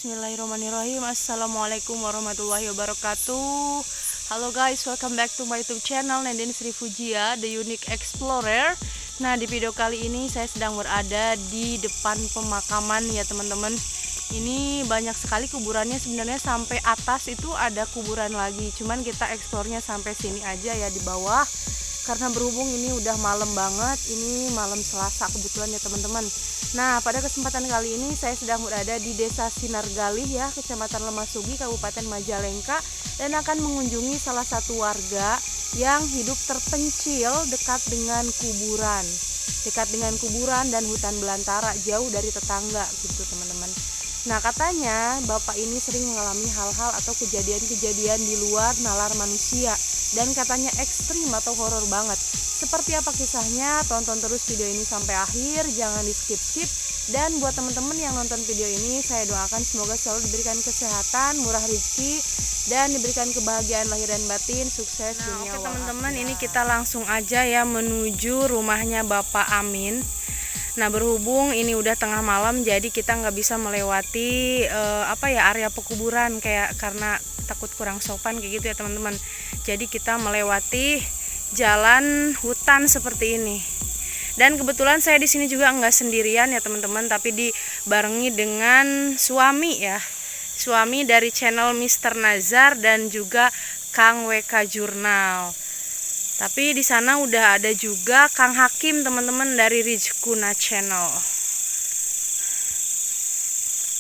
Bismillahirrahmanirrahim. Assalamualaikum warahmatullahi wabarakatuh. Halo guys, welcome back to my YouTube channel Nenden Sri Fujia, The Unique Explorer. Nah, di video kali ini saya sedang berada di depan pemakaman ya teman-teman. Ini banyak sekali kuburannya, sebenarnya sampai atas itu ada kuburan lagi. Cuman kita eksplornya sampai sini aja ya di bawah. Karena berhubung ini udah malam banget, ini malam Selasa kebetulan ya teman-teman. Nah, pada kesempatan kali ini saya sedang berada di Desa Sinargalih ya, Kecamatan Lemasugi, Kabupaten Majalengka, dan akan mengunjungi salah satu warga yang hidup terpencil dekat dengan kuburan dan hutan belantara, jauh dari tetangga gitu teman-teman. Nah, katanya bapak ini sering mengalami hal-hal atau kejadian-kejadian di luar nalar manusia, dan katanya ekstrim atau horor banget. Seperti apa kisahnya? Tonton terus video ini sampai akhir, jangan di skip-skip. Dan buat teman-teman yang nonton video ini, saya doakan semoga selalu diberikan kesehatan, murah rezeki, dan diberikan kebahagiaan lahir dan batin, sukses dunia. Oke teman-teman, ini kita langsung aja ya menuju rumahnya Bapak Amin. Nah, berhubung ini udah tengah malam, jadi kita nggak bisa melewati area pekuburan karena takut kurang sopan kayak gitu ya teman-teman. Jadi kita melewati jalan hutan seperti ini. Dan kebetulan saya di sini juga nggak sendirian ya teman-teman, tapi dibarengi dengan suami ya. Suami dari channel Mr. Nazar dan juga Kang WK Jurnal. Tapi di sana udah ada juga Kang Hakim teman-teman dari Rizkuna Channel.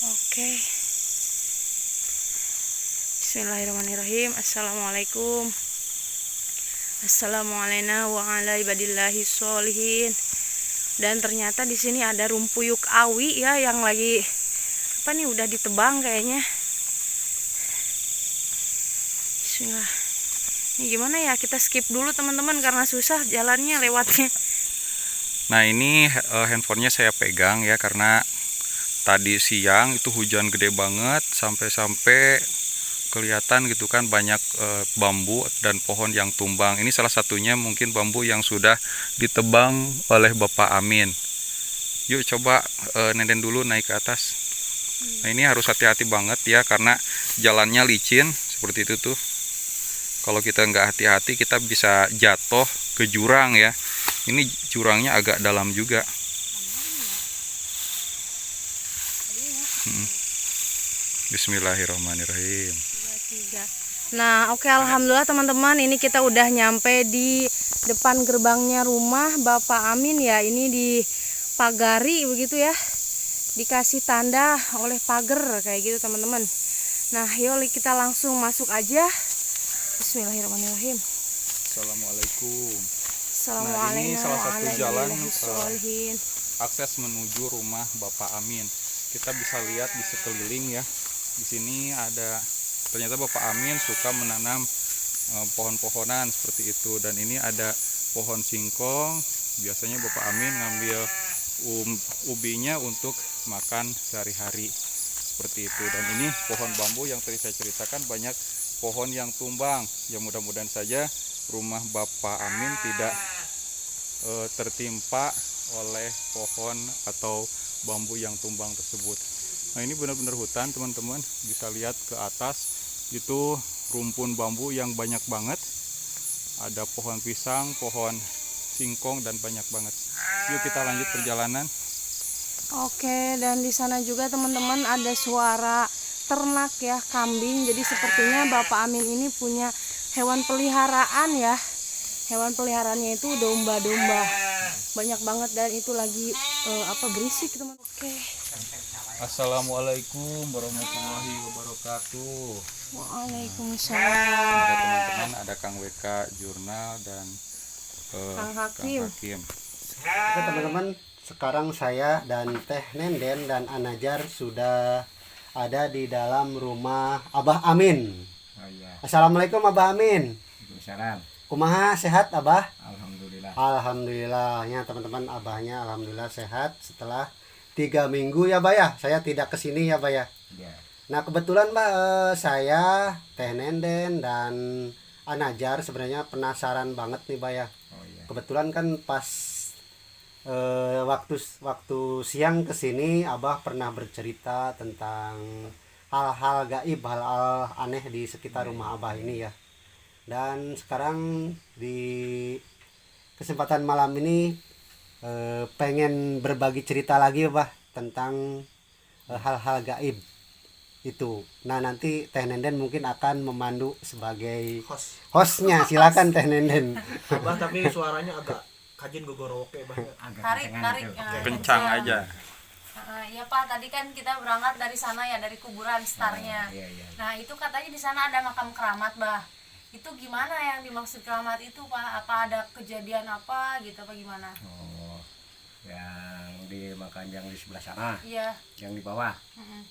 Oke. Bismillahirrahmanirrahim. Assalamualaikum. Assalamualaikum warahmatullahi wabarakatuh. Dan ternyata di sini ada rumpuyuk awi ya yang lagi udah ditebang kayaknya. Bismillah. Ini gimana ya, kita skip dulu teman-teman karena susah jalannya lewatnya. Nah, ini handphonenya saya pegang ya karena tadi siang itu hujan gede banget sampai kelihatan gitu kan banyak bambu dan pohon yang tumbang. Ini salah satunya mungkin bambu yang sudah ditebang oleh Bapak Amin. Yuk coba Nenden dulu naik ke atas. Nah, ini harus hati-hati banget ya karena jalannya licin seperti itu tuh. Kalau kita nggak hati-hati kita bisa jatuh ke jurang ya. Ini jurangnya agak dalam juga. Bismillahirrahmanirrahim. Nah, oke, alhamdulillah teman-teman, ini kita udah nyampe di depan gerbangnya rumah Bapak Amin ya. Ini dipagari begitu ya. Dikasih tanda oleh pagar kayak gitu teman-teman. Nah, yuk kita langsung masuk aja. Bismillahirrahmanirrahim. Assalamualaikum. Assalamualaikum. Nah, ini salah satu jalan akses menuju rumah Bapak Amin. Kita bisa lihat di sekeliling ya. Di sini ternyata Bapak Amin suka menanam pohon-pohonan seperti itu, dan ini ada pohon singkong. Biasanya Bapak Amin ngambil ubinya untuk makan sehari-hari seperti itu. Dan ini pohon bambu yang tadi saya ceritakan, banyak pohon yang tumbang. Ya mudah-mudahan saja rumah Bapak Amin tidak tertimpa oleh pohon atau bambu yang tumbang tersebut. Nah, ini benar-benar hutan teman-teman, bisa lihat ke atas itu rumpun bambu yang banyak banget. Ada pohon pisang, pohon singkong, dan banyak banget. Yuk kita lanjut perjalanan. Oke, dan di sana juga teman-teman ada suara ternak ya, kambing. Jadi sepertinya Bapak Amin ini punya hewan peliharaan ya. Hewan peliharaannya itu domba-domba. Banyak banget, dan itu lagi berisik teman. Oke. Assalamualaikum warahmatullahi wabarakatuh. Waalaikumsalam. Ada teman-teman, ada Kang WK Jurnal dan Kang Hakim. Oke teman-teman, sekarang saya dan Teh Nenden dan Anajar sudah ada di dalam rumah Abah Amin. Oh, iya. Assalamualaikum Abah Amin. Waalaikumsalam. Kumaha, sehat Abah? Alhamdulillah. Alhamdulillah ya teman-teman, Abahnya alhamdulillah sehat setelah 3 minggu ya Bah ya. Saya tidak kesini ya Bah ya. Ya. Nah kebetulan Bah, saya Teh Nenden dan Anajar sebenarnya penasaran banget nih Bah ya. Oh, iya. Kebetulan kan pas waktu siang kesini Abah pernah bercerita tentang hal-hal gaib, hal-hal aneh di sekitar rumah Abah ini ya. Dan sekarang di kesempatan malam ini pengen berbagi cerita lagi Bah tentang hal-hal gaib itu. Nah nanti Teh Nenden mungkin akan memandu sebagai hostnya. Silakan Teh Nenden. Abah tapi suaranya agak kajin gogoroke Bah. Tarik Kencang aja. Iya Pak, tadi kan kita berangkat dari sana ya, dari kuburan startnya. Nah itu katanya di sana ada makam keramat Bah. Itu gimana yang dimaksud keramat itu Pak? Apa ada kejadian apa gitu apa gimana? Oh, yang di makan yang di sebelah sana, Iya. yang di bawah, Mm-mm.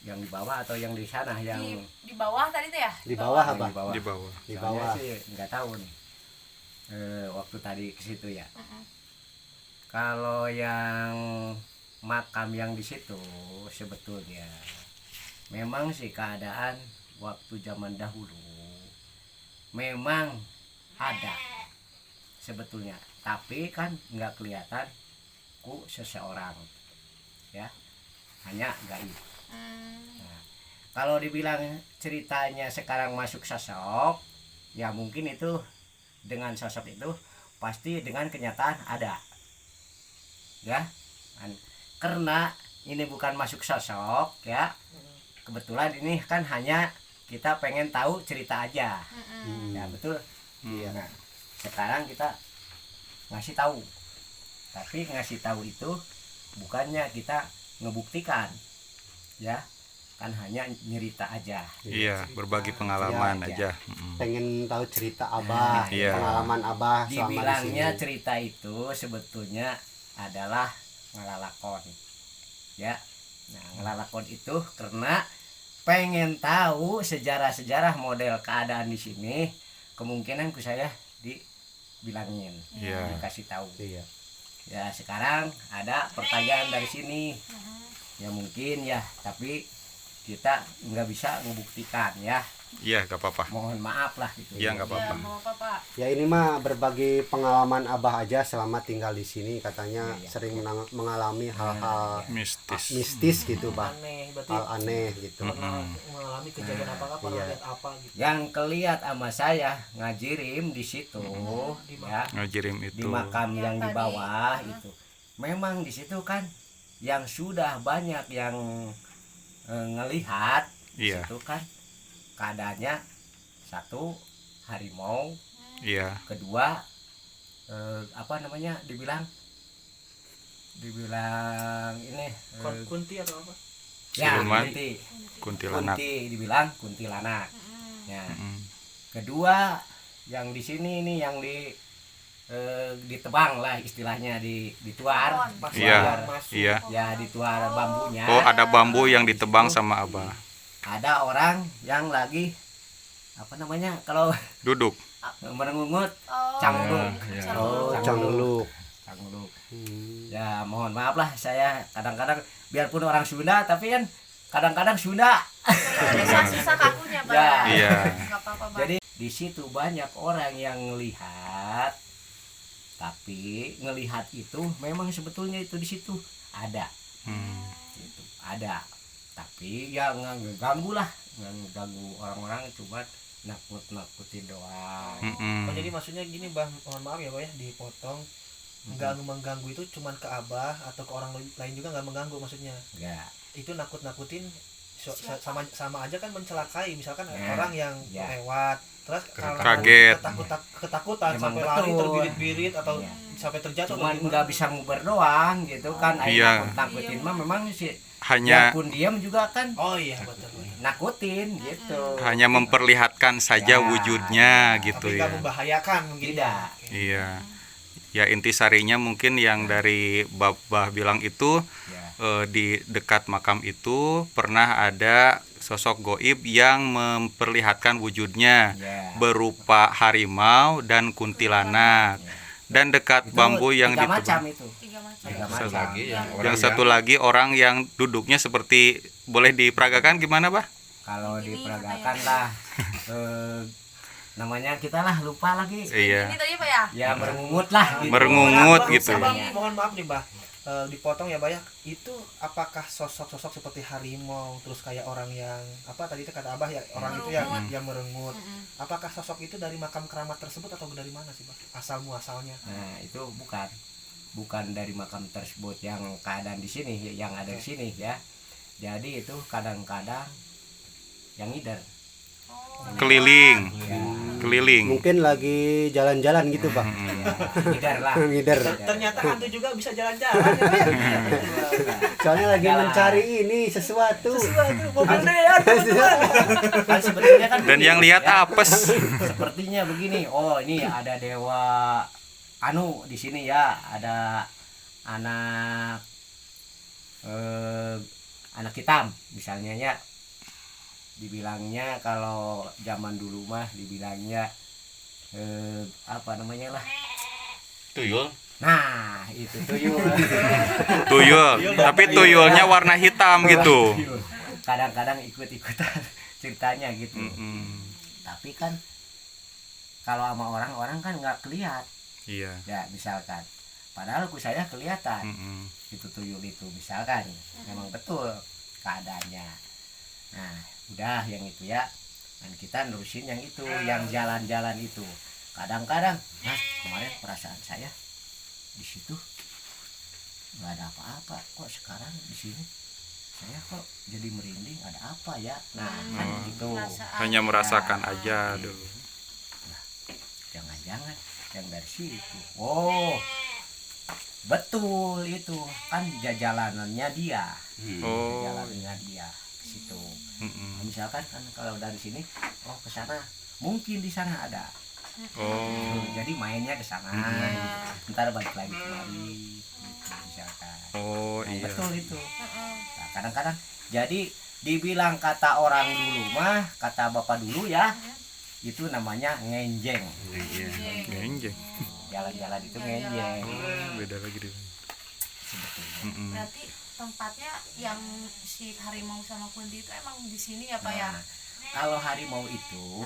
yang di bawah atau yang di sana, yang Di bawah tadi tuh ya? Di bawah yang Abah. di bawah. Di bawah. Di Soalnya bawah. sih nggak tahu nih. Waktu tadi ke situ ya. Mm-mm. Kalau yang makam yang di situ sebetulnya memang sih keadaan waktu zaman dahulu memang ada sebetulnya, tapi kan nggak kelihatan ku seseorang ya, hanya gaib. Nah, kalau dibilang ceritanya sekarang masuk sosok ya mungkin itu dengan sosok itu pasti dengan kenyataan ada ya. Karena ini bukan masuk sosok ya, kebetulan ini kan hanya kita pengen tahu cerita aja. Ya betul. Iya. Nah, sekarang kita ngasih tahu, tapi ngasih tahu itu bukannya kita ngebuktikan ya, kan hanya nyerita aja. Iya, berbagi pengalaman Iya, aja. Pengen tahu cerita Abah, Iya. pengalaman Abah selama di Dibilangnya sini. cerita itu sebetulnya adalah ngelalakon ya. Nah, ngelalakon itu karena pengen tahu sejarah-sejarah model keadaan di sini, kemungkinan ku saya dibilangin, Iya. dikasih tahu. Iya. Ya sekarang ada pertanyaan dari sini, ya mungkin ya, tapi kita nggak bisa membuktikan ya. Iya, gak apa-apa. Mohon maaf lah gitu. Iya, nggak Ya, apa-apa. mau apa Pak? Ya ini mah berbagi pengalaman Abah aja selama tinggal di sini, katanya Iya. sering mengalami hal-hal Mistis. mistis gitu Bah, Aneh, berarti hal aneh gitu. pernah mengalami kejadian apakah, pernah Iya. lihat apa gitu. Yang kelihat sama saya ngajirim di situ Di ya, Ngajirim di itu. makam yang di tadi. bawah itu. Memang di situ kan yang sudah banyak yang ngelihat Iya. itu kan keadaannya, satu harimau, Iya. kedua apa namanya dibilang ini Kunti atau apa? ya Siluman. Kuntilanak. dibilang kuntilanak ya. Mm. Kedua yang di sini ini yang ditebang lah istilahnya, dituar. Iya. Iya. Ya dituar bambunya. Oh, ada bambu yang ditebang sama Abah. Ada orang yang lagi apa namanya kalau Duduk. merengungut Oh. canggung. Iya. Oh, cangluk. Canggung. Hmm. Ya mohon maaf lah, saya kadang-kadang biarpun orang Sunda tapi kan kadang-kadang Sunda. Susah kakunya Pak. Ya. Iya. Nggak apa-apa Pak. Jadi di situ banyak orang yang ngelihat, tapi ngelihat itu memang sebetulnya itu di situ ada, Hmm. gitu. Ada, tapi ya nggak ngeganggu lah, nggak ngeganggu orang-orang, cuma nakut-nakutin doang. Mm-mm. Oh, jadi maksudnya gini Bah, mohon maaf ya Bah ya, dipotong. Nggak mengganggu itu cuman ke Abah atau ke orang lain juga nggak mengganggu maksudnya. Enggak. Itu nakut-nakutin sama aja kan mencelakai, misalkan Ya, orang yang ya. lewat terus Kaget. ketakutan Emang sampai lari betul. terbirit-birit atau Iya. sampai terjatuh Cuman atau gimana? nggak bisa nguber doang gitu kan. Iya. Nakutin mah memang sih, Hanya biarpun diam juga kan Oh iya betul. nakutin gitu. hanya memperlihatkan saja Ya. wujudnya gitu Tapi ya. nggak membahayakan mungkin. Tidak. Iya. Ya intisarinya mungkin yang dari Babah bilang itu Ya. di dekat makam itu pernah ada sosok goib yang memperlihatkan wujudnya Ya. berupa harimau dan kuntilanak. Dan dekat Itu bambu yang tiga macam ditebang. itu. Tiga macam. Tiga Satu macam. Yang satu lagi orang yang duduknya seperti, boleh diperagakan gimana, Bah? Kalau Ini diperagakan lah namanya kita lah lupa lagi. Iya. Ini tadi Pak ya? Ya merengungut lah gitu. Merengungut Bang, gitu. Bang, mohon maaf nih Bah. dipotong ya Bah ya, itu apakah sosok-sosok seperti harimau, terus kayak orang yang apa tadi itu kata Abah ya, orang itu yang merengut, apakah sosok itu dari makam keramat tersebut atau dari mana sih Bah asal muasalnya? Nah itu bukan dari makam tersebut yang keadaan di sini, yang ada di sini ya. Jadi itu kadang-kadang yang ngider. Keliling, Ya, keliling. Mungkin lagi jalan-jalan gitu Pak. ya, ngider lah. Ngider. Ternyata hantu juga bisa jalan-jalan ya Bah ya? Soalnya lagi Jalan. mencari ini sesuatu. Mobil neon teman-teman. Kan sebetulnya kan Dan yang begini, lihat ya. apes. Sepertinya begini, oh ini ada dewa anu di sini ya, ada anak anak hitam misalnya ya, dibilangnya kalau zaman dulu mah dibilangnya apa namanya lah, Tuyul. nah itu tuyul. Tuyul, tapi tuyulnya warna hitam gitu. Kadang-kadang ikut-ikutan ceritanya gitu. Tapi kan kalau sama orang-orang kan nggak kelihatan Iya. ya, misalkan padahal ku saya kelihatan itu tuyul itu misalkan memang betul keadaannya. Nah udah yang itu ya, dan kita nerusin yang itu, yang jalan-jalan itu. Kadang-kadang Mas, kemarin perasaan saya di situ nggak ada apa-apa, kok sekarang di sini saya kok jadi merinding, ada apa ya? Nah kan gitu, Hanya merasakan aja dulu. jangan-jangan yang dari situ. Oh betul, itu kan jajalanannya dia, Oh. jajalanannya dia ke situ. Mm-mm. Misalkan kan kalau dari sini oh ke sana, mungkin di sana ada. Oh. Jadi mainnya ke sana, ntar balik lagi kemari gitu, misalkan. Oh Nah, iya. betul itu. Nah, kadang-kadang jadi dibilang kata orang dulu mah, kata bapak dulu ya, itu namanya ngenjeng. Genjeng. Jalan-jalan itu ngenjeng Beda lagi deh. sebetulnya. Berarti tempatnya yang si harimau sama kunti itu emang di sini ya Pak ya? Nah, kalau harimau itu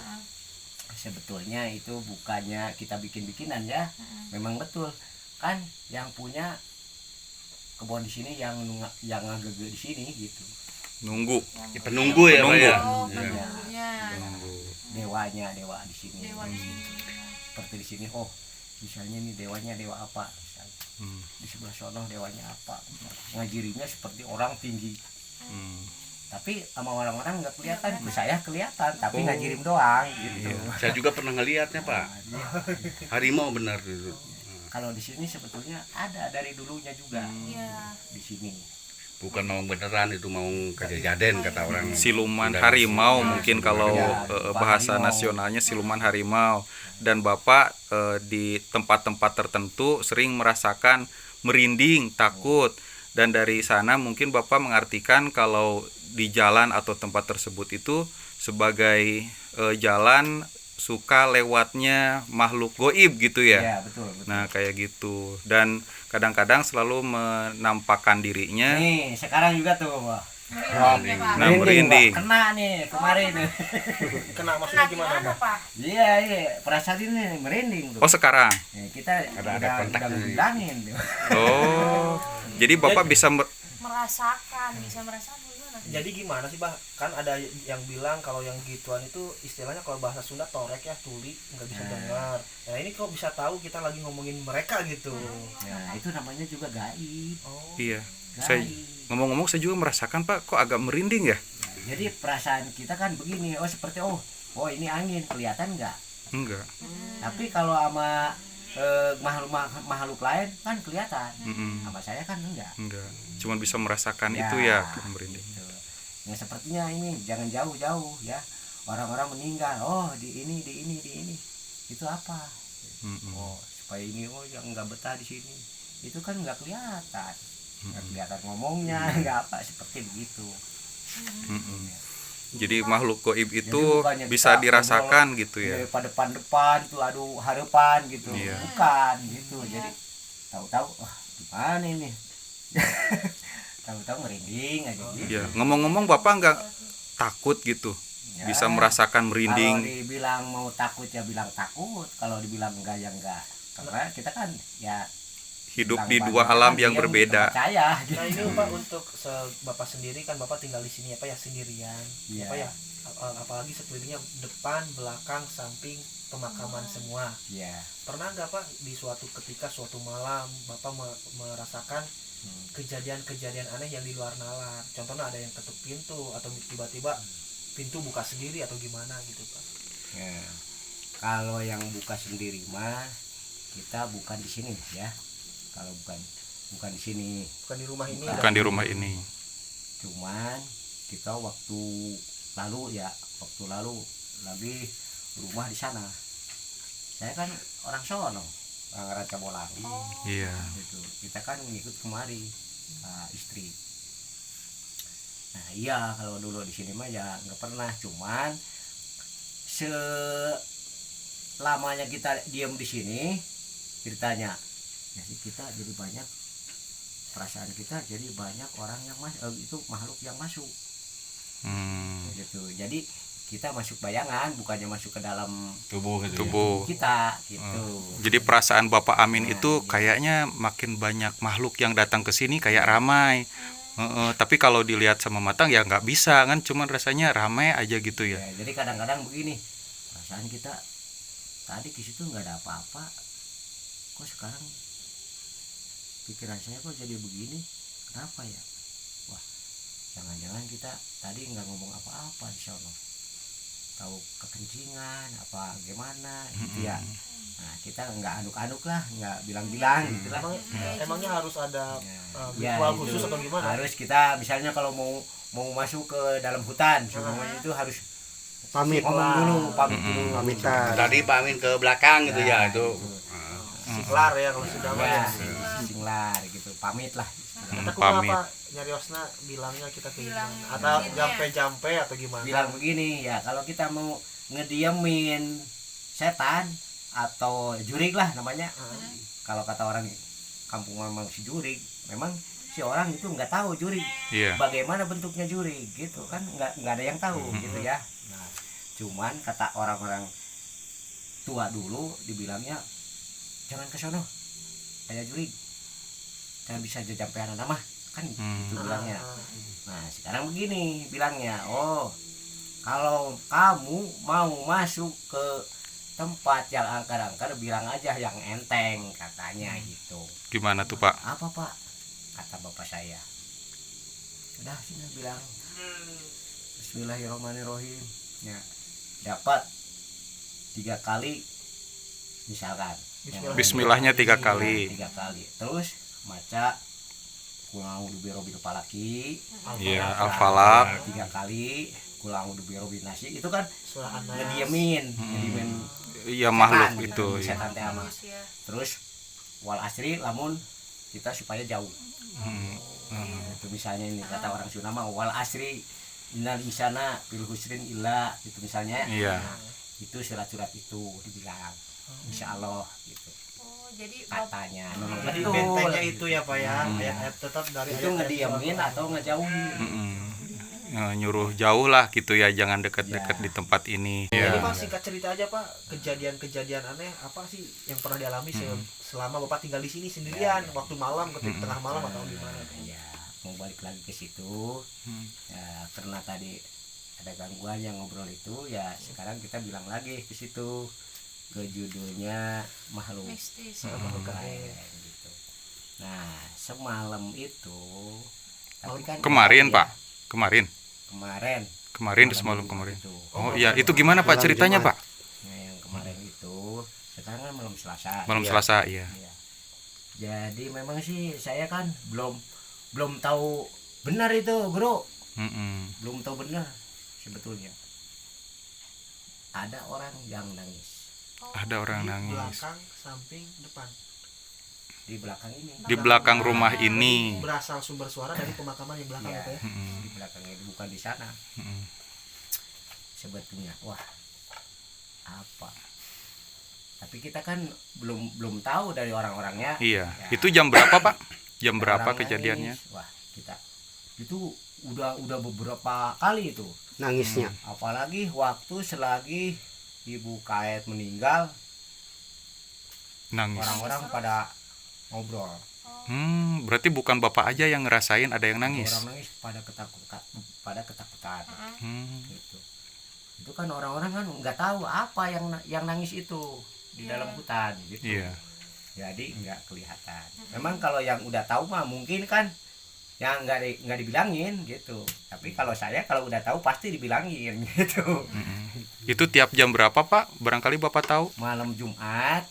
sebetulnya itu bukannya kita bikin-bikinan ya, memang betul kan yang punya kebun di sini, yang ngagege di sini gitu. Nunggu. Ya, penunggu ya Pak ya. Oh, Ya. penunggunya. Dewa di sini. Dewa di sini. Seperti di sini, oh misalnya nih dewanya dewa apa, misalnya. Di sebelah sono dewanya apa, ngajirinya seperti orang tinggi, tapi sama orang-orang nggak kelihatan. Ke saya kelihatan tapi ngajirim doang gitu. Saya juga pernah ngelihatnya Pak. Harimau benar itu. Kalau di sini sebetulnya ada dari dulunya juga Iya. di sini. Bukan mau beneran, itu mau kejaden kata orang. Siluman harimau mungkin kalau Ya, bahasa harimau. nasionalnya siluman harimau. Dan Bapak di tempat-tempat tertentu sering merasakan merinding, takut. Dan dari sana mungkin Bapak mengartikan kalau di jalan atau tempat tersebut itu sebagai jalan suka lewatnya makhluk goib gitu ya. Ya betul. Nah kayak gitu. Dan kadang-kadang selalu menampakkan dirinya. Nih sekarang juga tuh, Wah. Merinding ya Pak? Nah merinding. Kena nih kemarin. Kena Kena maksudnya gimana gimana Bah? Pak? Iya perasaan ini merinding tuh. Oh sekarang. Ya, kita Ada udah kontak nih. bilangin tuh. Oh. Jadi Bapak bisa Merasakan, bisa merasakan gimana? Jadi gimana sih Bah? Kan ada yang bilang kalau yang gituan itu istilahnya kalau bahasa Sunda torek ya, tuli, nggak bisa dengar. Nah ini kok bisa tahu kita lagi ngomongin mereka gitu. Nah itu namanya juga gaib. Oh. Iya. Saya ngomong-ngomong saya juga merasakan Pak, kok agak merinding ya? Jadi perasaan kita kan begini, oh seperti oh ini angin, kelihatan nggak? Enggak. Tapi kalau sama makhluk lain kan kelihatan. Sama saya kan enggak. Enggak. Cuman bisa merasakan Ya. itu ya merinding. Gitu. Ya sepertinya ini jangan jauh-jauh ya. Orang-orang meninggal, oh di ini. Itu apa? Oh supaya ini yang nggak betah di sini. Itu kan nggak kelihatan. Nggak kelihatan ngomongnya, nggak apa, seperti begitu. Jadi makhluk goib itu Jadi bukannya bisa kita dirasakan gitu ya. Pada depan tuh aduh harapan gitu. Iya. Bukan gitu. Jadi tahu-tahu gimana ini? Tahu-tahu merinding aja gitu. Ya, ngomong-ngomong Bapak enggak takut gitu? Ya, Bisa merasakan kalau merinding. dibilang mau takut ya bilang takut, kalau dibilang enggak ya enggak. Karena kita kan ya hidup bilang di dua banyak, alam yang dia berbeda. percaya Nah ini Pak untuk Bapak sendiri kan Bapak tinggal di sini apa ya sendirian, Iya. apa ya apalagi sekelilingnya depan, belakang, samping pemakaman semua. ya. Pernah nggak Pak di suatu ketika suatu malam Bapak merasakan kejadian-kejadian aneh yang di luar nalar? Contohnya ada yang ketuk pintu atau tiba-tiba pintu buka sendiri atau gimana gitu Pak? Ya. Kalau yang buka sendiri mah kita bukan di sini ya. Kalau bukan di sini, Bukan di rumah ini. Bukan di rumah ini. cuman kita waktu lalu lagi rumah di sana. Saya kan orang sono, orang Ranca Bolang. Iya. Gitu. Kita kan ngikut kemari istri. Nah iya kalau dulu di sini mah ya nggak pernah, cuman selamanya kita diam di sini ceritanya ya kita jadi banyak perasaan kita jadi banyak orang yang itu makhluk yang masuk gitu. Jadi kita masuk bayangan bukannya masuk ke dalam Tubuh gitu. Tubuh. kita gitu. Jadi perasaan Bapak Amin itu kayaknya makin banyak makhluk yang datang ke sini kayak ramai. Tapi kalau dilihat sama matang ya nggak bisa kan, cuman rasanya ramai aja gitu ya. Ya, jadi kadang-kadang begini perasaan kita tadi di situ nggak ada apa-apa, kok sekarang pikiran saya kok jadi begini, kenapa ya? Wah, jangan-jangan kita tadi nggak ngomong apa-apa di sono, tahu kekencingan apa gimana gitu ya. Nah kita nggak aduk-aduk lah, nggak bilang-bilang gitu lah. Emangnya harus ada Ya, ritual itu khusus atau gimana? harus kita misalnya kalau mau masuk ke dalam hutan semuanya itu harus Pamit. ngomong dulu, pamit dulu. Pamitan. Tadi Pak Amin ke belakang gitu ya itu. Siklar ya kalau sudah mah Ya, ya. singlar gitu, pamit lah. Kita Pamit. apa nyariosna bilangnya kita ke Bilang gimana? Atau izin ya. jampe-jampe atau gimana? Bilang begini ya, kalau kita mau ngediamin setan atau jurig lah namanya. Kalau kata orang kampung memang si jurig, memang si orang itu nggak tahu jurig. Iya. Bagaimana bentuknya jurig gitu kan, nggak ada yang tahu gitu ya. Nah, cuman kata orang-orang tua dulu dibilangnya jangan ke sono, kayak jurig. Jangan bisa jajampean nama kan itu bilangnya. Nah, sekarang begini bilangnya, oh kalau kamu mau masuk ke tempat yang angker-angker bilang aja yang enteng katanya gitu. Gimana tuh Pak? Apa Pak? Kata bapak saya. Udah sini bilang Bismillahirrahmanirrahim. Ya, dapat 3 kali misalkan. Bismillahnya 3 kali. 3 kali. Terus maca kulang biro biro palaki. Iya, Al-Falaq. 3 kali kulang biro biro nasi itu kan Surah An-Nas. ngediemin Iya makhluk setan, itu. gitu, Iya. setan teh ama. Manusia. Terus wal asri lamun kita supaya jauh. Itu misalnya ini kata orang Sunda mah wal asri innal insana fil husrin illa itu misalnya. Iya. Itu surat-surat itu dibilang insyaallah gitu Oh, jadi katanya. Memang Jadi betul. bentengnya itu ya Pak ya, ayat tetap dari Itu ayat-ayat ngediemin surah. atau ngejauhin. Nyuruh jauh lah gitu ya, jangan dekat-dekat Ya. di tempat ini. Jadi Ya. Pak singkat cerita aja Pak, kejadian-kejadian aneh apa sih yang pernah dialami selama Bapak tinggal di sini sendirian waktu malam ketika tengah malam atau gimana? Ya, mau balik lagi ke situ. Ya, karena tadi ada gangguan yang ngobrol itu, ya sekarang kita bilang lagi ke situ ke judulnya makhluk mistis. lain gitu. Nah, semalam itu tapi kan Kemarin ya, Pak. Kemarin semalam Jumat kemarin. itu. Oh iya, itu gimana Pak ceritanya Pak? Nah, yang kemarin itu sekarang kan malam Selasa. Malam Iya. Selasa iya. Iya. Jadi memang sih saya kan belum tahu benar itu, Bro. Belum tahu benar sebetulnya. Ada orang yang nangis Ada orang Di nangis belakang, samping, depan. di belakang ini. di belakang rumah ini. Berasal sumber suara dari pemakaman yang belakang Iya, itu ya. di belakang ini bukan di sana. Sebetulnya wah apa? Tapi kita kan belum tahu dari orang-orangnya. Iya. Ya. Itu jam berapa Pak? Jam Ada berapa orang kejadiannya? nangis. Wah, kita itu udah beberapa kali itu. Nangisnya. Apalagi waktu selagi Ibu Kait meninggal, Nangis. orang-orang pada ngobrol. Berarti bukan bapak aja yang ngerasain ada yang nangis. Orang nangis pada ketakutan. Gitu. Itu kan orang-orang kan nggak tahu apa yang nangis itu di dalam hutan gitu. Iya. Jadi nggak kelihatan. Memang kalau yang udah tahu mah mungkin kan yang nggak dibilangin gitu. Tapi kalau saya kalau udah tahu pasti dibilangin gitu. Itu tiap jam berapa Pak? Barangkali Bapak tahu? Malam Jumat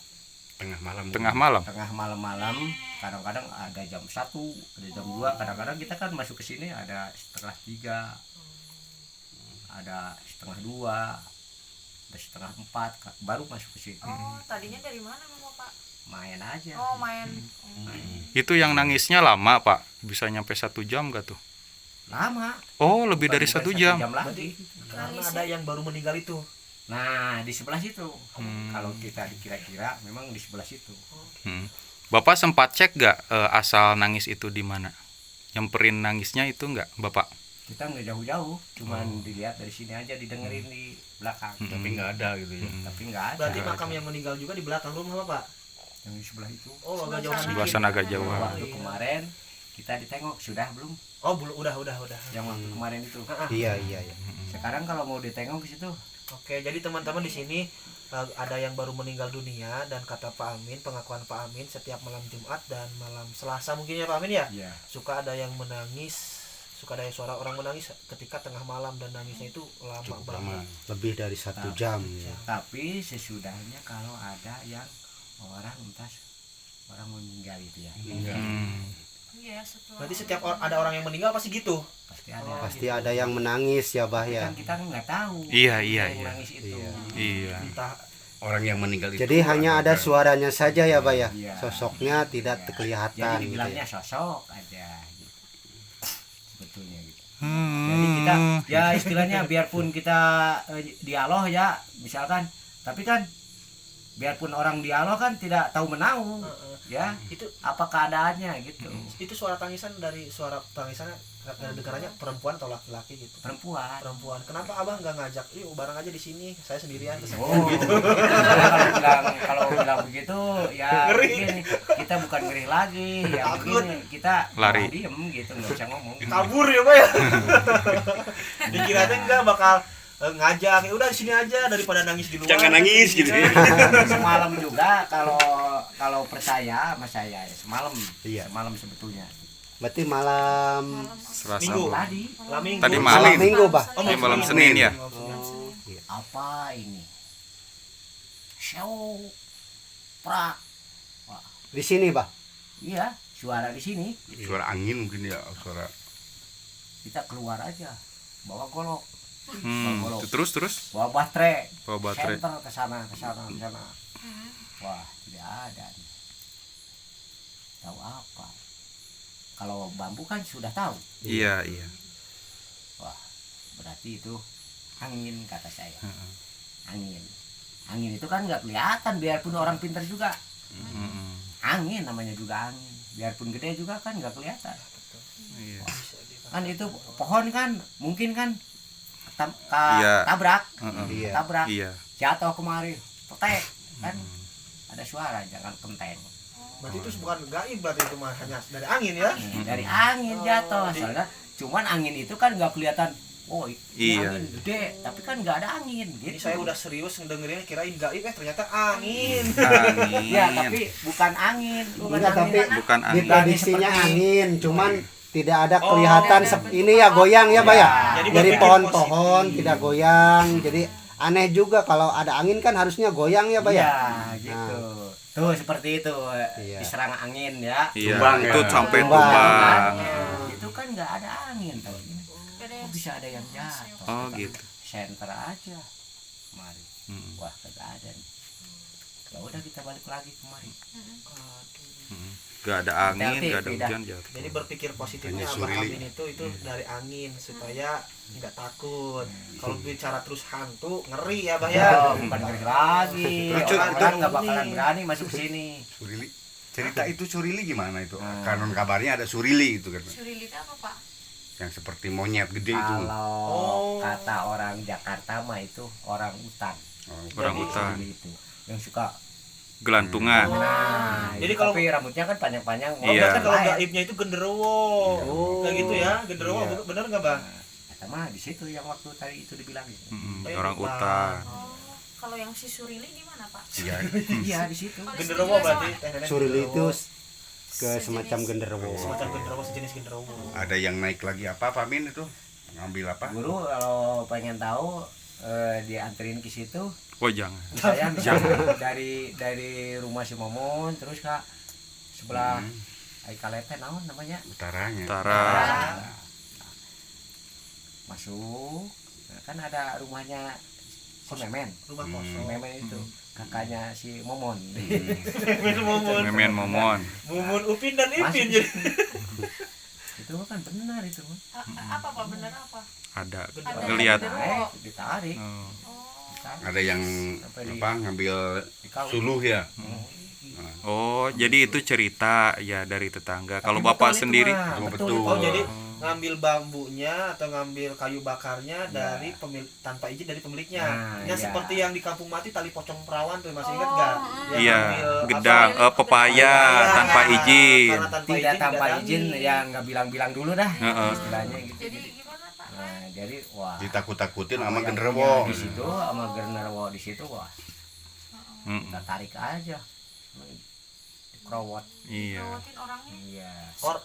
Tengah malam. Tengah malam. tengah malam, kadang-kadang ada jam 1, ada jam 2, kadang-kadang kita kan masuk ke sini ada setengah 3, ada setengah 2, ada setengah 4, baru masuk ke sini. Oh, tadinya dari mana Bapak? Main aja. Oh, main. Itu yang nangisnya lama Pak? Bisa nyampe 1 jam gak tuh? Lama. Oh, lebih dari 1 jam. lagi. Karena ada yang baru meninggal itu. Nah, di sebelah situ. Kalau kita dikira-kira memang di sebelah situ. Bapak sempat cek gak asal nangis itu di mana? Nyamperin nangisnya itu nggak Bapak? Kita nggak jauh-jauh, cuman dilihat dari sini aja, didengerin di belakang. Tapi nggak ada gitu ya. Tapi nggak ada. Berarti makam yang meninggal juga di belakang rumah Bapak. Yang di sebelah itu. Oh, agak jauh Sebelah sana agak jauh. Waktu kemarin kita ditengok sudah belum? Oh, udah. Yang waktu kemarin itu. Iya. Sekarang kalau mau ditengok ke situ, Oke, jadi teman-teman di sini ada yang baru meninggal dunia dan kata Pak Amin, pengakuan Pak Amin setiap malam Jumat dan malam Selasa mungkin ya Pak Amin ya. ya. Suka ada yang menangis, suka ada suara orang menangis ketika tengah malam dan nangisnya itu lama Cukup banget. lama. Lebih dari 1 jam ya. Tapi sesudahnya kalau ada yang orang meninggal itu ya. Iya, setelah. Berarti setiap ada orang yang meninggal pasti gitu. Pasti ada. Pasti ada yang menangis ya Bah ya. Kan kita nggak tahu. Iya. yang nangis itu. Iya. Entah Orang yang meninggal itu. Jadi hanya ada suaranya saja ya Bah ya. Iya. Sosoknya tidak kelihatan Jadi gitu dibilangnya ya. sosok aja gitu. Sebetulnya gitu. Jadi kita ya istilahnya biarpun kita dialog ya misalkan, tapi kan biarpun orang dialog kan tidak tahu menau ya itu apa keadaannya gitu. itu suara tangisan dengarannya perempuan atau laki-laki gitu. Perempuan. Kenapa Abah nggak ngajak? Yuk bareng aja di sini. Saya sendirian kesepian Oh gitu. kalau bilang begitu ya Ngeri. begini, kita bukan ngeri lagi ya Takut. begini, kita Lari. diem gitu nggak bisa ngomong. Kabur ya Pak ya. Dikiranya enggak bakal ngajak, ya udah di sini aja daripada nangis di luar. Jangan nangis gitu. Semalam juga kalau percaya sama saya ya, semalam sebetulnya. Berarti malam Selasa. Minggu. Tadi Tadi malam malam. Minggu Bah. Malam Senin ya. apa ini? Show prak. Wah, Di sini Bah. iya, suara di sini. Suara angin mungkin ya, suara. Kita keluar aja, bawa golok, Terus bawa baterai, bawa baterai. senter ke sana. Wah, tidak ada nih. Tahu apa? Kalau bambu kan sudah tahu. Iya. Wah, berarti itu angin kata saya. Angin itu kan nggak kelihatan biarpun orang pintar juga. Angin namanya juga angin. Biarpun gede juga kan nggak kelihatan. Iya. Kan itu pohon kan mungkin kan Iya. tabrak, Iya. tabrak, Iya. jatuh kemari, petek kan ada suara jangan kenteng. Berarti itu bukan gaib, berarti itu mah hanya dari angin ya. Dari angin jatuh, soalnya cuman angin itu kan nggak kelihatan. Oh, ini Iya. angin gede, tapi kan nggak ada angin. Ini Gitu. saya udah serius ngedengerin kirain gaib, ternyata angin. Angin. Ya, tapi bukan angin, Enggak, tapi Bukan di angin. prediksinya Seperti- angin, cuman tidak ada kelihatan ini ya goyang ya Bah ya. Jadi Dari berpikir pohon-pohon tidak goyang. Jadi aneh juga kalau ada angin kan harusnya goyang ya Bah ya. Ya, gitu. Tuh seperti itu, Iya. diserang angin ya. Iya. Tumbang Itu ya. sampai Tumbang. tumbang. Itu kan nggak ada angin tadi. Kok bisa ada yang jatuh? Oh gitu. Senter aja kemari. Wah, kagak ada nih. Ya udah kita balik lagi kemari. Gak ada angin, Hati-hati, gak ada tidak. hujan jatuh. Jadi berpikir positifnya Hanya Abah surili. Amin itu dari angin supaya nggak takut. Kalau bicara terus hantu ngeri ya Bah ya. Oh, bukan ngeri lagi. Orang nggak bakalan berani masuk sini. Surili. Cerita itu Surili gimana itu? Hmm. Kanon kabarnya ada Surili itu kan. Surili itu apa Pak? Yang seperti monyet gede itu. Kalau kata orang Jakarta mah itu orang hutan. Orang Jadi hutan. Surili itu yang suka gelantungan. Nah, Jadi itu kalau- tapi rambutnya kan panjang-panjang. Oh, Iya. berarti kalau lain. gaibnya itu genderuwo. Kayak gitu ya, genderuwo. Iya. Bener nggak, Bang? Kata mah di situ yang waktu tadi itu dibilang. Orang utan. Oh, kalau yang si Surili gimana Pak? Iya. Iya di situ. Oh, di situ Genderuwo juga berarti. sama. Teh Nenek Surili itu genderuwo. ke semacam genderuwo. Semacam genderuwo, sejenis genderuwo. Ada yang naik lagi apa Pak Min itu? Ngambil apa? Guru kalau pengen tahu dianterin ke situ. Oh jangan. Saya bisa dari rumah si Momon terus Kak sebelah Aikalete naon namanya? Utaranya. Utara. Masuk. Nah, kan ada rumahnya si Memen. Rumah Si kosong. Memen itu kakaknya si Momon. Mumun. Memen momon. Mumun Upin dan Masuk Ipin. di Jadi situ. Itu kan benar itu. Apa Pak, bener apa? Ada Ada ngelihat. genderuwo. Ditarik. Oh. Ditarik. Ada yang Sampai di- apa ngambil dikawin. suluh ya? Oh, jadi itu cerita ya dari tetangga. Kalau Tapi Bapak betul itu, sendiri mah. Oh, Betul. betul. Oh, jadi ngambil bambunya atau ngambil kayu bakarnya dari tanpa izin dari pemiliknya. Nah, Yang iya. seperti yang di Kampung Mati tali pocong perawan tuh masih ingat nggak? Yang iya, ngambil gedang apa? pepaya tanpa Iya, izin. karena tanpa Tidak tanpa didatangi. izin ya nggak bilang-bilang dulu dah Heeh. istilahnya gitu. Jadi gimana Pak? Nah, jadi wah Ditakut-takutin sama yang genderuwo. punya di situ sama genderuwo di situ wah Mm-mm. kita tarik aja dikerowot. Iya. Rawatin orangnya. Iya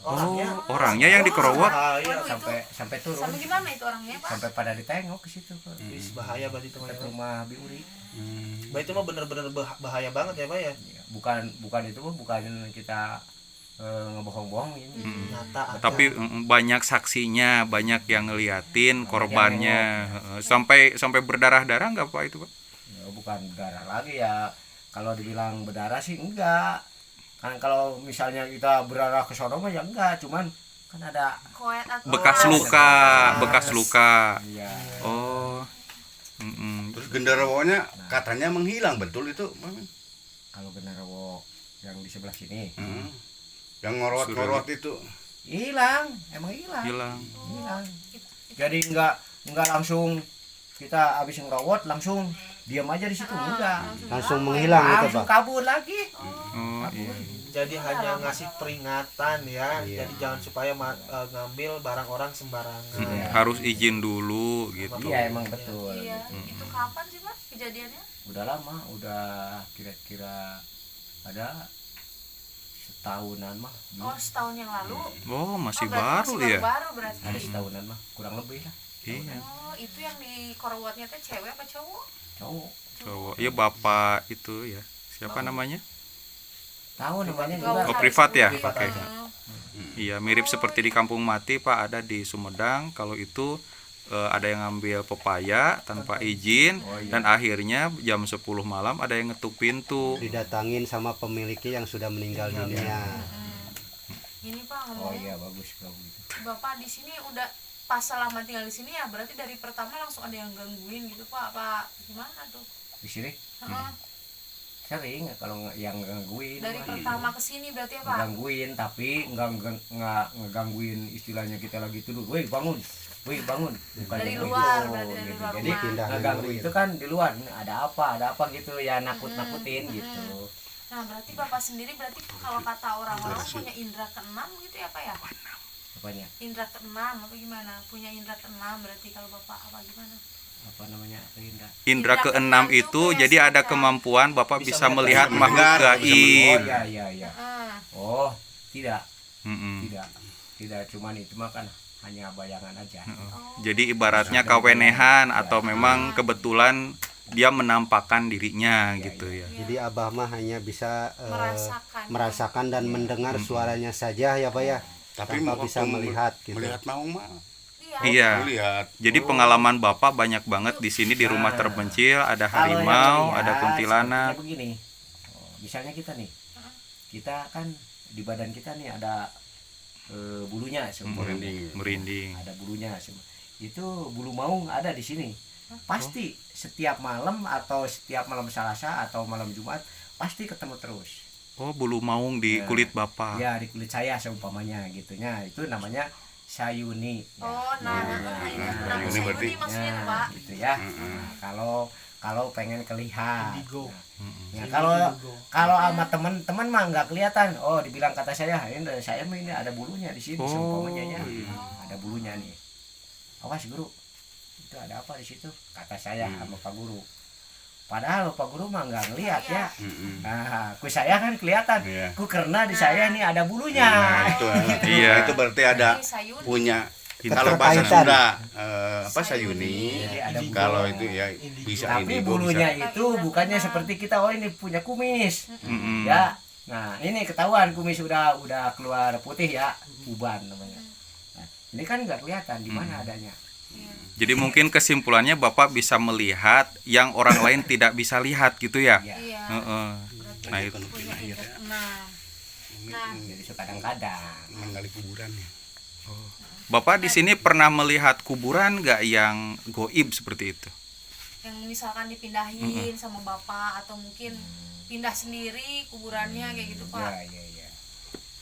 Orangnya. Orangnya yang dikerowot. Bahaya. Waduh, sampai turun Sampai gimana itu orangnya Pak? sampai pada ditengok ke situ ke Ih, bahaya berarti ke teman-teman. rumah Biuri. Bah itu mah bener-bener bahaya banget ya Pak ya. Iya, bukan itu mah bukan kita ngebohong-bohongin. Nyata. ada. Tapi banyak saksinya, banyak yang ngeliatin korbannya. Sampai berdarah-darah nggak Pak itu Pak? Ya, bukan berdarah lagi ya. Kalau dibilang berdarah sih enggak. Kan kalau misalnya kita berdarah ke sono mah ya enggak, cuman kan ada Koet atau Bekas luka, bekas luka. ya Oh. Mm-mm. Terus genderuwonya katanya menghilang, betul itu? Pak Min? kalau genderuwo yang di sebelah sini Yang ngorot-ngorot itu. hilang, emang hilang. Hilang. Hilang. Jadi enggak langsung kita habis ngerowot langsung diam aja di situ enggak. Langsung menghilang gitu, Langsung Pak. kabur lagi. Oh iya. Jadi hanya ngasih peringatan ya. Iya. Jadi jangan supaya ngambil barang orang sembarangan. Iya. Harus izin dulu gitu. Iya emang betul. Iya, itu kapan sih Pak kejadiannya? Udah lama, udah kira-kira ada setahunan mah. Oh, setahun yang lalu. Oh, masih Oh, berarti baru masih ya. baru berarti. Ada setahunan mah, kurang lebih lah. Iya. Oh, itu yang di korowatnya teh cewek apa cowok? Cowok. Cowok. Iya Bapak itu ya. Siapa namanya? Tahu namanya Nggak juga. usah Oh, privat ya? disebutin. Oke. Iya, mirip seperti di Kampung Mati Pak, ada di Sumedang. Kalau itu ada yang ngambil pepaya tanpa izin Oh, iya. dan akhirnya jam 10 malam ada yang ngetuk pintu. Didatangin sama pemiliknya yang sudah meninggal dunia. Ini Pak Oh ngomong, iya bagus kalau gitu. Bapak di sini udah pas selama tinggal di sini ya berarti dari pertama langsung ada yang gangguin gitu Pak, apa gimana tuh? Di sini Heeh. sering kalau yang gangguin. Dari mah pertama ke sini berarti ya Pak? ngegangguin tapi nggak ngegangguin istilahnya kita lagi tidur, woi bangun, bukan Dari yang luar, gitu. berarti dari Gitu. luar Jadi rumah. Pindah ngeganggu dulu itu kan di luar, ada apa gitu ya, nakutin gitu. Nah berarti Bapak sendiri berarti kalau kata orang-orang punya indera keenam gitu ya Pak ya? Apanya Indra keenam apa gimana? Punya indra keenam berarti kalau Bapak apa gimana? apa namanya Rinda. Indra Indra keenam keenam itu itu jadi kayak ada semacam- kemampuan Bapak bisa melihat bisa makhluk mendengar, bisa Oh gaib. iya Heeh. oh tidak Mm-mm. tidak cuman itu mah kan hanya bayangan aja. Jadi ibaratnya kawenehan atau memang kebetulan dia menampakkan dirinya gitu ya. Jadi Abah mah hanya bisa Merasakan. dan mendengar suaranya saja ya Pak ya. Tapi Tanpa bisa waktu melihat gitu. Melihat mau mah. Iya. Lihat. Jadi pengalaman Bapak banyak banget di sini di rumah terpencil, ada Kalau yang harimau, melihat, ada kuntilanak. sepertinya begini. Misalnya kita nih, kita kan di badan kita nih ada bulunya semua. Merinding. Ada bulunya semua. Itu bulu maung ada di sini. Pasti setiap malam atau setiap malam Selasa atau malam Jumat pasti ketemu terus. Oh, bulu maung di Ya. kulit Bapak. Ya di kulit saya seumpamanya gitunya. Itu namanya sayuni. Ya. Oh, nah, Nah, ini nah, kenapa ini saya berarti- ini maksudnya tuh, Nah, Pak? gitu ya. Nah, kalau kalau pengen kelihat. Indigo. Ya, kalau sama teman-teman mah nggak kelihatan. Oh, dibilang kata saya, ini ada bulunya di sini, seumpamanya ya. Ada bulunya nih. Awas guru, itu ada apa di situ? Kata saya sama Pak Guru. Padahal Pak Guru mah nggak ngelihat ya. Nah, ku saya kan kelihatan. Iya. Ku karena di saya nih ada bulunya. Nah, itu, Iya. itu berarti ada Ini sayur. punya kalau bahasa Keterkaitan. Sunda apa sayuni. Ada bulu. Kalau itu ya bisa Tapi indigo, bulunya bisa. itu bukannya seperti kita, oh ini punya kumis. Mm-mm. Ya. Nah, ini ketahuan kumis udah keluar putih ya, uban namanya. Nah, ini kan nggak kelihatan di mana adanya. Jadi mungkin kesimpulannya Bapak bisa melihat yang orang lain tidak bisa lihat gitu ya. Ya. Iya. Heeh. Nah itu. Punya indera keenam. Nah, Jadi kadang-kadang Menggali kuburan ya. Bapak di sini pernah melihat kuburan nggak yang goib seperti itu? yang misalkan dipindahin sama bapak atau mungkin pindah sendiri kuburannya kayak gitu Pak. ya.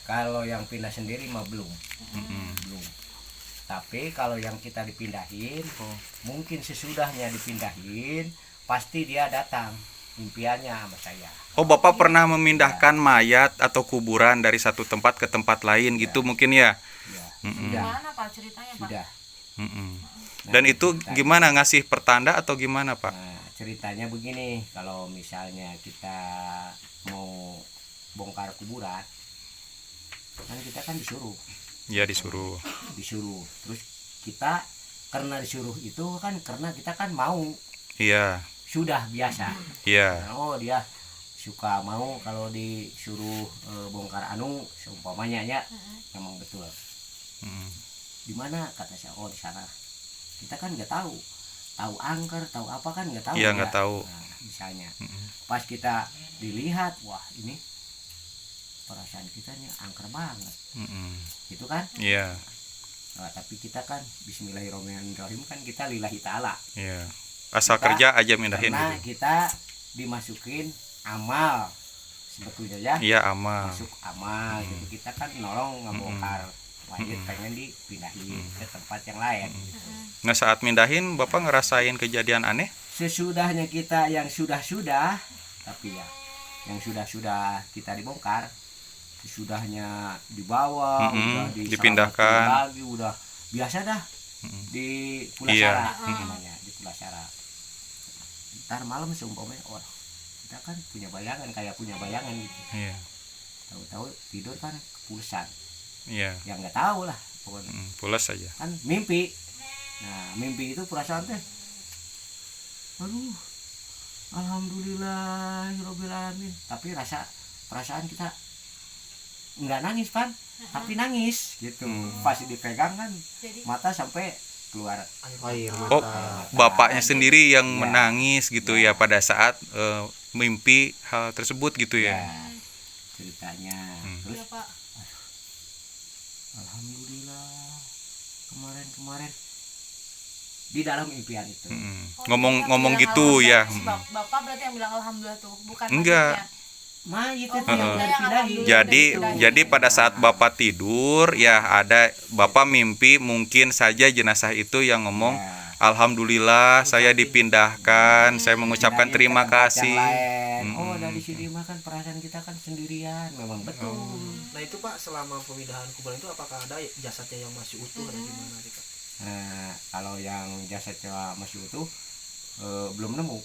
Kalau yang pindah sendiri mah belum. Belum. Tapi kalau yang kita dipindahin, mungkin sesudahnya dipindahin, pasti dia datang impiannya sama saya. Oh, Bapak pernah memindahkan mayat atau kuburan dari satu tempat ke tempat lain gitu mungkin ya? Ya, Gimana Pak ceritanya Pak? sudah. Mm-mm. Nah, Dan itu ceritanya- gimana, ngasih pertanda atau gimana Pak? Nah, ceritanya begini, kalau misalnya kita mau bongkar kuburan, kan kita kan disuruh. Ya disuruh. Terus kita karena disuruh itu kan karena kita kan mau, Iya, sudah biasa. iya. Oh, dia suka mau kalau disuruh bongkar anu seumpamanya ya, memang betul. Mm. Di mana kata saya, oh di sana. Kita kan nggak tahu angker, tahu apa kan nggak tahu. Iya, ya. nggak tahu. Nah, misalnya pas kita dilihat, wah ini perasaan kita nih angker banget, Mm-mm. gitu kan. Iya, Nah, tapi kita kan Bismillahirrahmanirrahim, kan kita lillahi ta'ala, iya. Asal Kita- kerja aja mindahin karena gitu. kita dimasukin amal sebetulnya ya, Iya, amal. masuk amal gitu. Kita kan nolong ngebongkar mayat, pengen dipindahin ke tempat yang lain. Nah, saat mindahin Bapak ngerasain kejadian aneh? Sesudahnya kita yang sudah, tapi ya yang sudah kita dibongkar, sesudahnya dibawa, udah dipindahkan. lagi, udah biasa dah di Iya. Pulasara namanya, di Pulasara. Ntar malam seumpamanya orang kita kan punya bayangan, kayak punya bayangan gitu, Iya, tahu-tahu tidur kan kepulsan, iya. yang nggak tahu lah pokoknya Pulas saja. kan mimpi. Nah, mimpi itu perasaan teh, aduh, alhamdulillahirobbil alamin. Tapi perasaan kita nggak nangis Pan, tapi nangis gitu. Pas dipegang kan Jadi mata sampai keluar Air Oh, mata. bapaknya sendiri yang Iya. menangis gitu ya pada saat mimpi hal tersebut gitu ya ya. ceritanya. Terus ya Pak. alhamdulillah kemarin di dalam impian itu. Oh, Ngomong dia bilang gitu ya. alhamdulillah. Bapak berarti yang bilang alhamdulillah tuh, bukan Enggak. mayatnya. Mayit Oh, itu yang yang udah dipindahin. alhamdulillah. Jadi pada saat Bapak tidur ya ada Bapak mimpi mungkin saja jenazah itu yang ngomong Ya. alhamdulillah saya dipindahkan, saya mengucapkan Pindahin ke terima tempat kasih. yang lain. Oh, dari sini mah kan perasaan kita kan sendirian, memang betul. Nah itu Pak, selama pemindahan kuburan itu apakah ada jasadnya yang masih utuh atau gimana sih Pak? Nah, kalau yang jasadnya masih utuh belum nemu.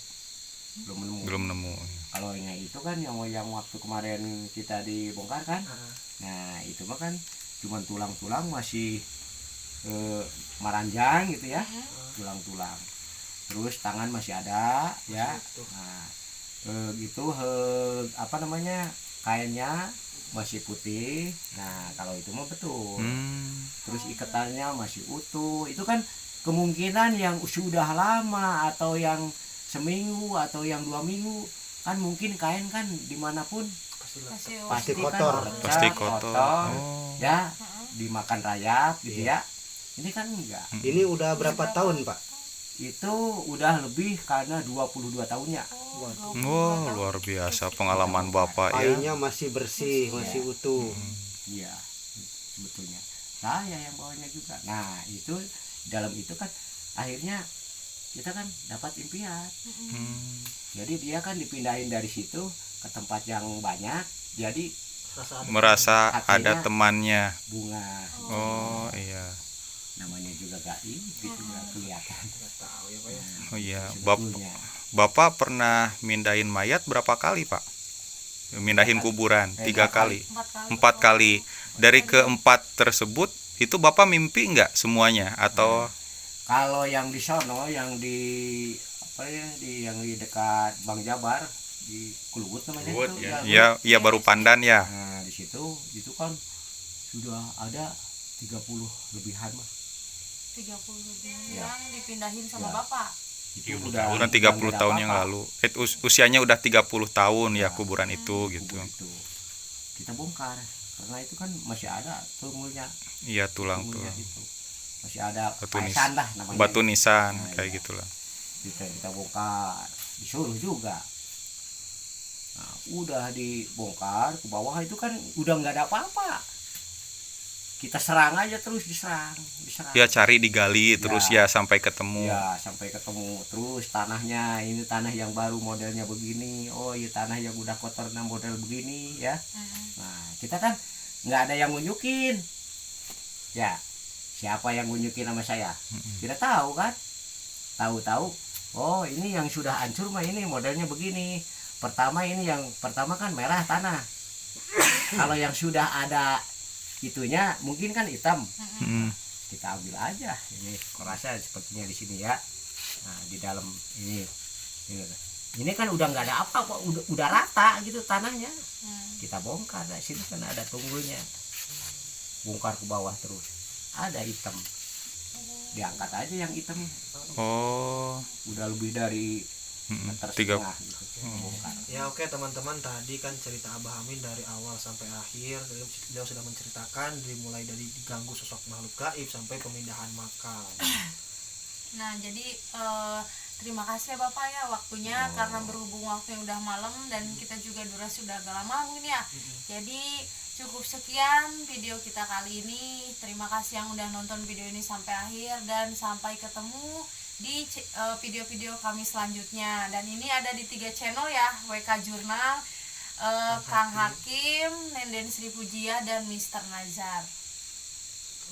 Belum nemu. Kalau yang itu kan yang waktu kemarin kita dibongkar kan. Nah, itu mah kan cuman tulang-tulang masih maranjang gitu ya. Tulang-tulang. Terus tangan masih ada ya. Nah, gitu apa namanya? Kainnya masih putih. Nah, kalau itu mah betul. Terus ikatannya masih utuh. Itu kan kemungkinan yang sudah lama atau yang seminggu atau yang 2 minggu, kan mungkin kain kan dimanapun pasti kotor. kan Pasti kotor. Oh. ya, dimakan rayap gitu ya. Ini kan enggak. Ini udah berapa tahun Pak? Itu udah lebih karena 22 tahunnya. Wah, luar biasa pengalaman Bapak ya. Kainnya masih bersih, masih utuh. Iya, sebetulnya saya yang bawanya juga. Nah, itu dalam itu kan akhirnya kita kan dapat impian. Hmm. Jadi dia kan dipindahin dari situ ke tempat yang banyak, jadi Merasa ada Hatinya temannya. bunga. Oh iya. Namanya juga gaib gitu, nggak kelihatan. Oh iya. Sebetulnya. Bapak pernah mindahin mayat berapa kali, Pak? Mindahin kuburan 3 kali. 4 kali. Dari keempat tersebut itu Bapak mimpi nggak semuanya atau Kalau yang di sono, yang di apa ya, yang di dekat Bang Jabar, di Kulubut namanya Kulubut, itu. ya. ya iya baru pandan ya? Nah, di situ itu kan sudah ada 30 lebihan mah. 30 lebih Ya. yang dipindahin sama Ya. bapak. Itu Kuburan 30 tahun yang lalu. Usianya udah 30 tahun ya Ya. kuburan itu gitu. kubur itu. Kita bongkar karena itu kan masih ada tumulnya, Iya, tulang tumulnya tulang. itu. Masih ada Batu paesan lah namanya. Batu nisan Nah, kayak iya. gitulah. Kita bongkar, disuruh juga. Nah, udah dibongkar ke bawah itu kan udah nggak ada apa-apa. Kita serang aja terus, diserang. Ya cari digali terus ya sampai ketemu. Ya sampai ketemu. Terus tanahnya, ini tanah yang baru modelnya begini. Oh iya, tanah yang udah kotor nah model begini ya. Nah kita kan nggak ada yang nunjukin. Ya siapa yang nunjukin sama saya? Kita tahu kan. Tahu-tahu. Oh ini yang sudah hancur mah ini modelnya begini. Pertama ini yang pertama kan merah tanah. Kalau yang sudah ada itunya mungkin kan hitam. Mm. Kita ambil aja. Ini kurasa sepertinya di sini ya. Nah di dalam ini. Ini kan udah nggak ada apa-apa, udah rata gitu tanahnya. Kita bongkar. Nah, sini kan ada tunggulnya. Bongkar ke bawah terus. Ada hitam. Diangkat aja yang hitam. Oh. Udah lebih dari meter 3. setengah gitu. Bongkar. Ya oke teman-teman, tadi kan cerita Abah Amin dari awal sampai akhir. Beliau sudah menceritakan dimulai dari diganggu sosok makhluk gaib sampai pemindahan makam. Nah jadi terima kasih ya Bapak ya waktunya, karena berhubung waktunya udah malam dan kita juga durasi udah agak lama mungkin ya. Jadi cukup sekian video kita kali ini. Terima kasih yang udah nonton video ini sampai akhir, dan sampai ketemu di video-video kami selanjutnya. Dan ini ada di 3 channel ya, WK Jurnal, Kang Hakim, Nenden Sri Pujia, dan Mr. Nazar.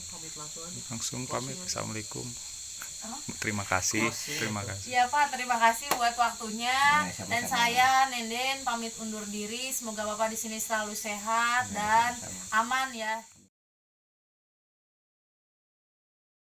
Pamit langsung aja. Langsung pamit. Assalamualaikum. Terima kasih. Terima kasih. Ya Pak, terima kasih buat waktunya. Ya, sama-sama. Dan saya Nenden pamit undur diri. Semoga Bapak di sini selalu sehat dan sama-sama. aman ya.